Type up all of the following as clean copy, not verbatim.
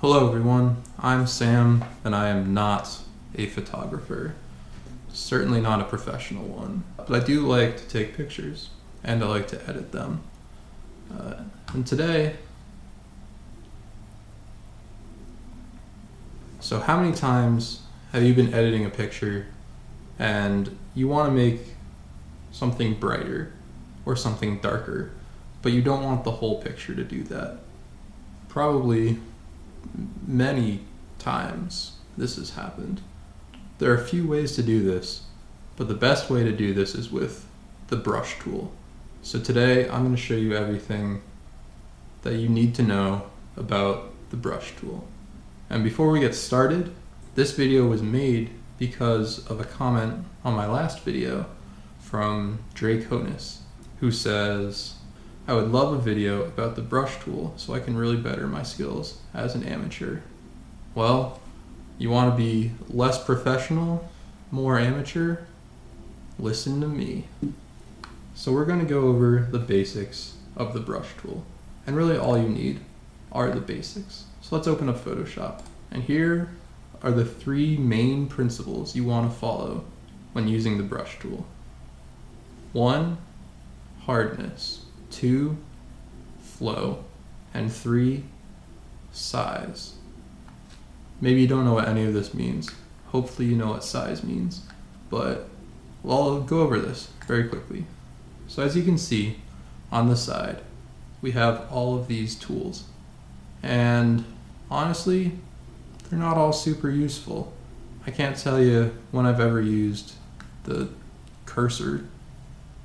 Hello everyone, I'm Sam and I am not a photographer. Certainly not a professional one, but I do like to take pictures and I like to edit them. And today, so how many times have you been editing a picture and you want to make something brighter or something darker, but you don't want the whole picture to do that? Probably many times this has happened. There are a few ways to do this, but the best way to do this is with the brush tool. So today I'm going to show you everything that you need to know about the brush tool. And before we get started, this video was made because of a comment on my last video from Drake Honus, who says, I would love a video about the brush tool so I can really better my skills as an amateur. Well, you want to be less professional, more amateur? Listen to me. So we're going to go over the basics of the brush tool. And really all you need are the basics. So let's open up Photoshop. And here are the three main principles you want to follow when using the brush tool. 1, hardness. 2, flow, and 3, size. Maybe you don't know what any of this means. Hopefully you know what size means, but I'll go over this very quickly. So as you can see on the side, we have all of these tools, and honestly, they're not all super useful. I can't tell you when I've ever used the cursor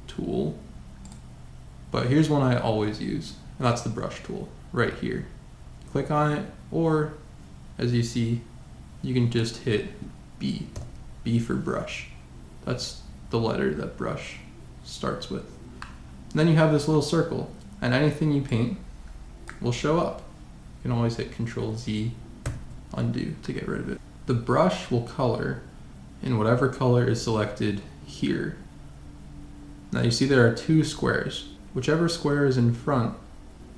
tool, but here's one I always use, and that's the brush tool right here. Click on it, or as you see, you can just hit B. B for brush. That's the letter that brush starts with. And then you have this little circle, and anything you paint will show up. You can always hit Control-Z, undo to get rid of it. The brush will color in whatever color is selected here. Now you see there are 2 squares. Whichever square is in front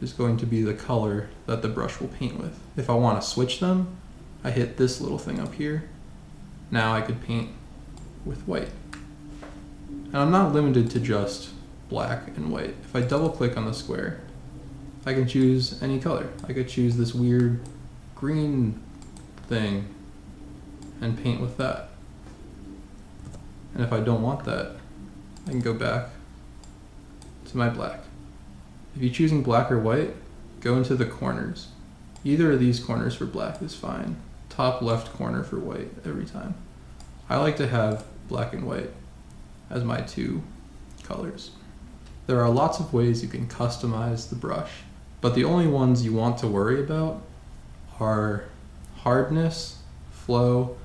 is going to be the color that the brush will paint with. If I want to switch them, I hit this little thing up here. Now I could paint with white. And I'm not limited to just black and white. If I double click on the square, I can choose any color. I could choose this weird green thing and paint with that. And if I don't want that, I can go back to my black. If you're choosing black or white, go into the corners. Either of these corners for black is fine. Top left corner for white every time. I like to have black and white as my 2 colors. There are lots of ways you can customize the brush, but the only ones you want to worry about are hardness, flow,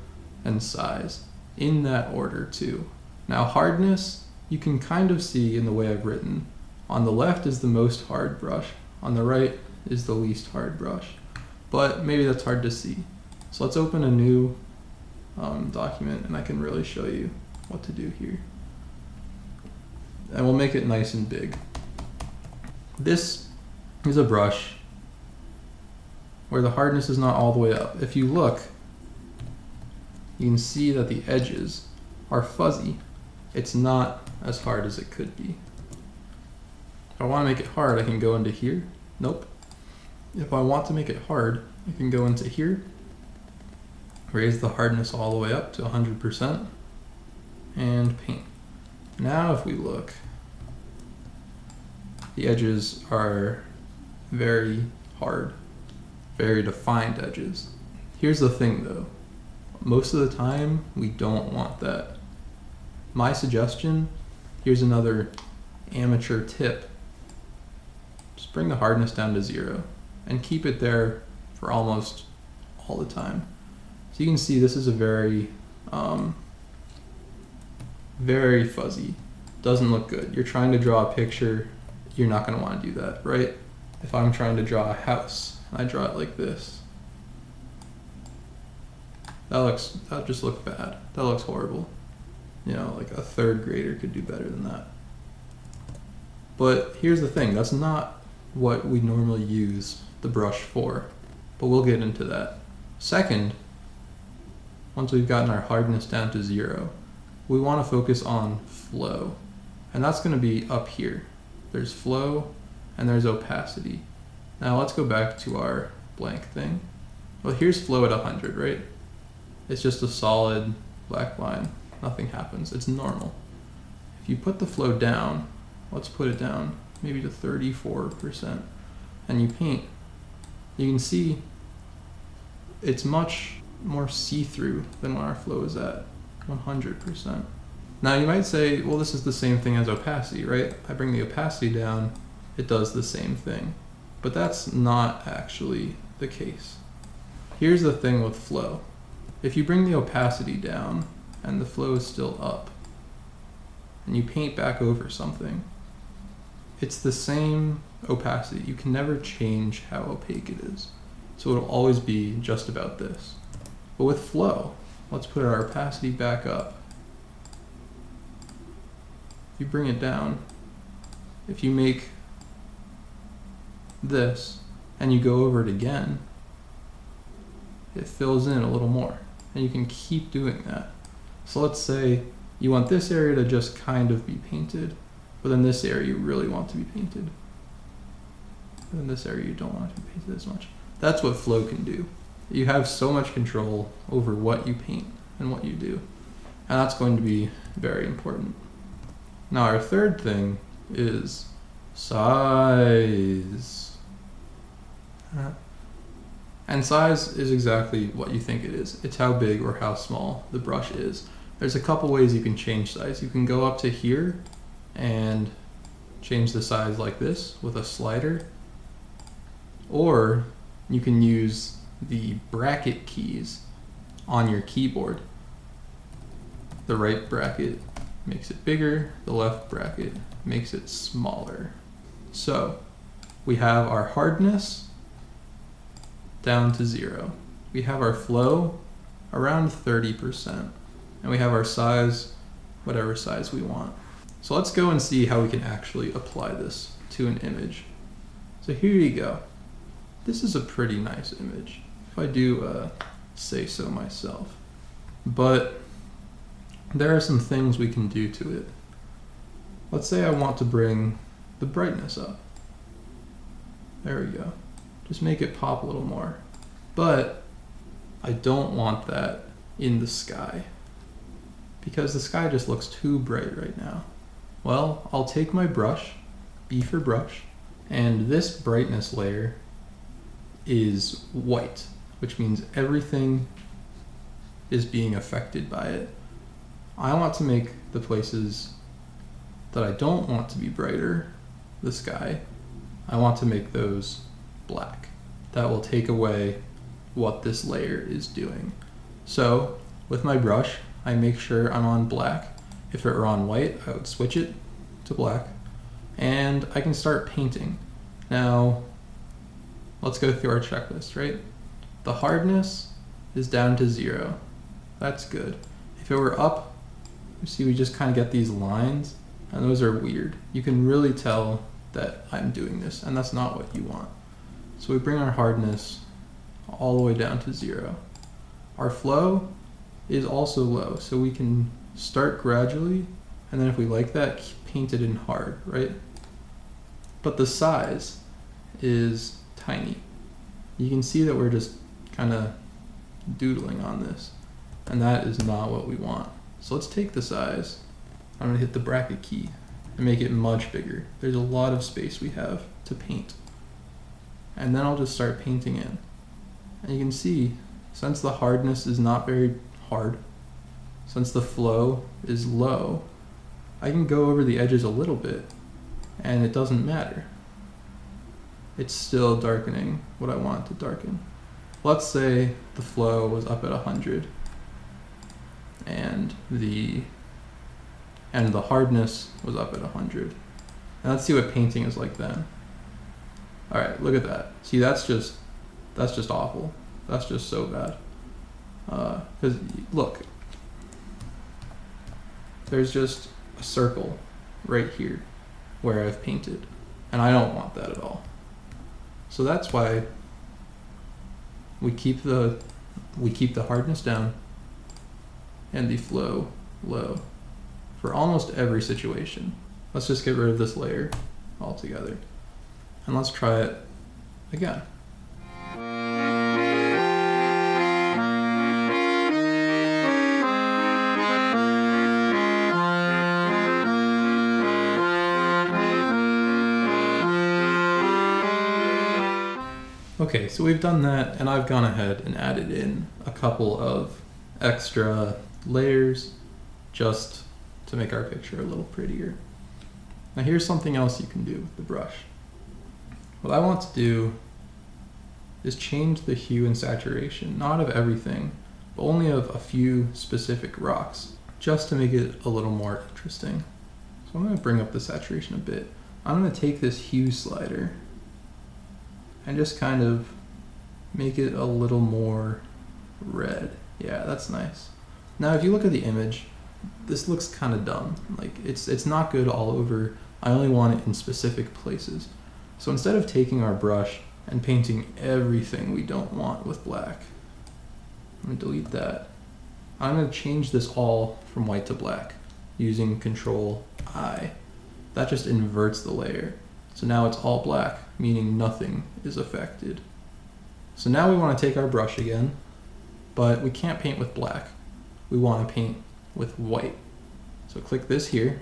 and size, in that order too. Now hardness, you can kind of see in the way I've written. On the left is the most hard brush, on the right is the least hard brush, but maybe that's hard to see. So let's open a new document and I can really show you what to do here. And we'll make it nice and big. This is a brush where the hardness is not all the way up. If you look, you can see that the edges are fuzzy. It's not as hard as it could be. If I want to make it hard, I can go into here. Nope. If I want to make it hard, I can go into here, raise the hardness all the way up to 100%, and paint. Now if we look, the edges are very hard, very defined edges. Here's the thing though, most of the time we don't want that. My suggestion, here's another amateur tip. Just bring the hardness down to 0 and keep it there for almost all the time. So you can see this is a very fuzzy. Doesn't look good. You're trying to draw a picture, you're not going to want to do that, right? If I'm trying to draw a house, and I draw it like this, that just looks bad. That looks horrible. You know, like a 3rd grader could do better than that. But here's the thing, that's not what we normally use the brush for. but we'll get into that. Second, once we've gotten our hardness down to 0, we want to focus on flow. And that's going to be up here. There's flow and there's opacity. Now let's go back to our blank thing. Well, here's flow at 100, right? It's just a solid black line. Nothing happens. It's normal. If you put the flow down, let's put it down maybe to 34%, and you paint, you can see it's much more see-through than when our flow is at 100%. Now you might say, well, this is the same thing as opacity, right? I bring the opacity down, it does the same thing. But that's not actually the case. Here's the thing with flow. If you bring the opacity down and the flow is still up, and you paint back over something, it's the same opacity. You can never change how opaque it is. So it'll always be just about this. But with flow, let's put our opacity back up. If you bring it down, if you make this and you go over it again, it fills in a little more, and you can keep doing that. So let's say you want this area to just kind of be painted, but then this area you really want to be painted. And then this area you don't want it to be painted as much. That's what flow can do. You have so much control over what you paint and what you do. And that's going to be very important. Now our third thing is size. And size is exactly what you think it is. It's how big or how small the brush is. There's a couple ways you can change size. You can go up to here and change the size like this with a slider, or you can use the bracket keys on your keyboard. The right bracket makes it bigger, the left bracket makes it smaller. So we have our hardness down to 0. We have our flow around 30%, and we have our size, whatever size we want. So let's go and see how we can actually apply this to an image. So here you go. This is a pretty nice image, if I do say so myself. But there are some things we can do to it. Let's say I want to bring the brightness up. There we go. Just make it pop a little more. But I don't want that in the sky, because the sky just looks too bright right now. Well, I'll take my brush, B for brush, and this brightness layer is white, which means everything is being affected by it. I want to make the places that I don't want to be brighter, the sky, I want to make those black. That will take away what this layer is doing. So with my brush, I make sure I'm on black. If it were on white, I would switch it to black, and I can start painting. Now, let's go through our checklist, right? The hardness is down to 0. That's good. If it were up, you see we just kind of get these lines, and those are weird. You can really tell that I'm doing this, and that's not what you want. So we bring our hardness all the way down to 0. Our flow is also low, so we can start gradually, and then if we like that, paint it in hard, right? But the size is tiny. You can see that we're just kind of doodling on this, and that is not what we want. So let's take the size. I'm gonna hit the bracket key and make it much bigger. There's a lot of space we have to paint. And then I'll just start painting in. And you can see, since the hardness is not very hard, since the flow is low, I can go over the edges a little bit and it doesn't matter. It's still darkening what I want to darken. Let's say the flow was up at 100 and the hardness was up at 100. And let's see what painting is like then. All right, look at that. See, that's just awful. That's just so bad. Because look, there's just a circle right here where I've painted, and I don't want that at all. So that's why we keep the hardness down and the flow low for almost every situation. Let's just get rid of this layer altogether. And let's try it again. Okay, so we've done that, and I've gone ahead and added in a couple of extra layers just to make our picture a little prettier. Now here's something else you can do with the brush. What I want to do is change the hue and saturation, not of everything, but only of a few specific rocks, just to make it a little more interesting. So I'm going to bring up the saturation a bit. I'm going to take this hue slider and just kind of make it a little more red. Yeah, that's nice. Now if you look at the image, this looks kind of dumb. Like it's not good all over. I only want it in specific places. So instead of taking our brush and painting everything we don't want with black, I'm gonna delete that. I'm gonna change this all from white to black using Control-I. That just inverts the layer. So now it's all black, meaning nothing is affected. So now we want to take our brush again, but we can't paint with black. We want to paint with white. So click this here,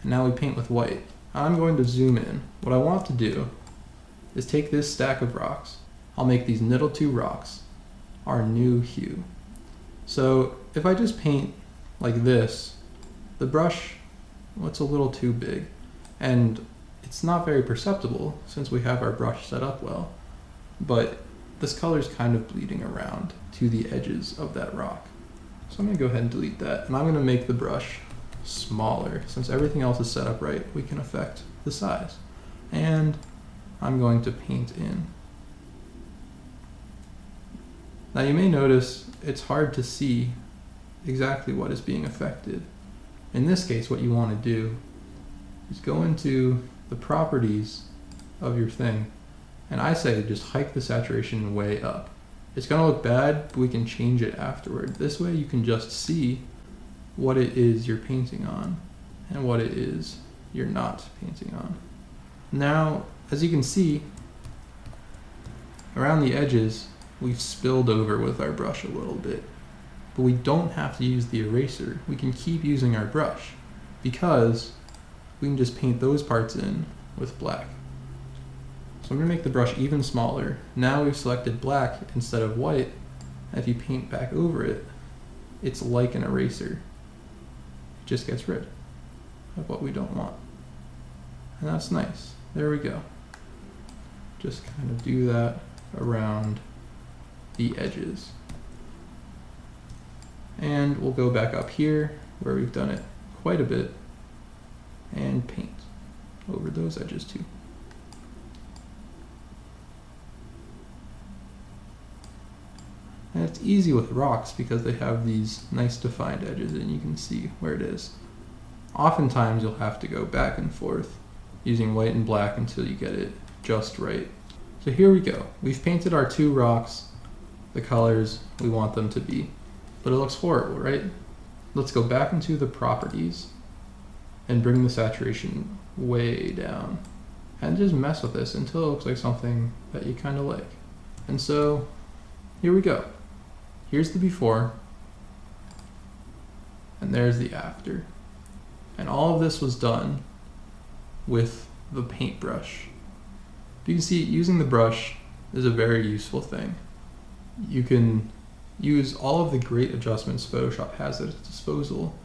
and now we paint with white. I'm going to zoom in. What I want to do is take this stack of rocks. I'll make these middle two rocks our new hue. So if I just paint like this, the brush, well, it's a little too big, and it's not very perceptible since we have our brush set up well, but this color is kind of bleeding around to the edges of that rock. So I'm going to go ahead and delete that, and I'm going to make the brush smaller. Since everything else is set up right, we can affect the size. And I'm going to paint in. Now you may notice it's hard to see exactly what is being affected. In this case, what you want to do is go into the properties of your thing, and I say just hike the saturation way up. It's going to look bad, but we can change it afterward. This way you can just see what it is you're painting on and what it is you're not painting on. Now, as you can see, around the edges, we've spilled over with our brush a little bit, but we don't have to use the eraser. We can keep using our brush because we can just paint those parts in with black. So I'm going to make the brush even smaller. Now we've selected black instead of white, and if you paint back over it, it's like an eraser. It just gets rid of what we don't want. And that's nice. There we go. Just kind of do that around the edges. And we'll go back up here where we've done it quite a bit and paint over those edges too. And it's easy with rocks because they have these nice defined edges and you can see where it is. Oftentimes you'll have to go back and forth using white and black until you get it just right. So here we go. We've painted our two rocks the colors we want them to be, but it looks horrible, right? Let's go back into the properties and bring the saturation way down and just mess with this until it looks like something that you kind of like. And so here we go. Here's the before and there's the after. And all of this was done with the paintbrush. You can see using the brush is a very useful thing. You can use all of the great adjustments Photoshop has at its disposal,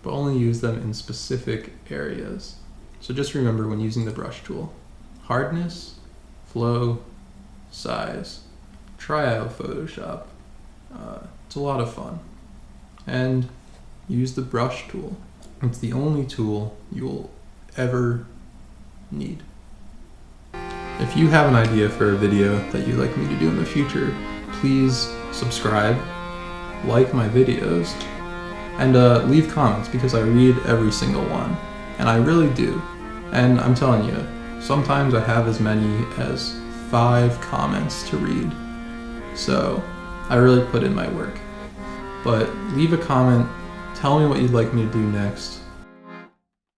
but only use them in specific areas. So just remember when using the brush tool, hardness, flow, size. Try out Photoshop. It's a lot of fun. And use the brush tool. It's the only tool you'll ever need. If you have an idea for a video that you'd like me to do in the future, please subscribe, like my videos, and leave comments because I read every single one. And I really do. And I'm telling you, sometimes I have as many as 5 comments to read. So I really put in my work. But leave a comment, tell me what you'd like me to do next.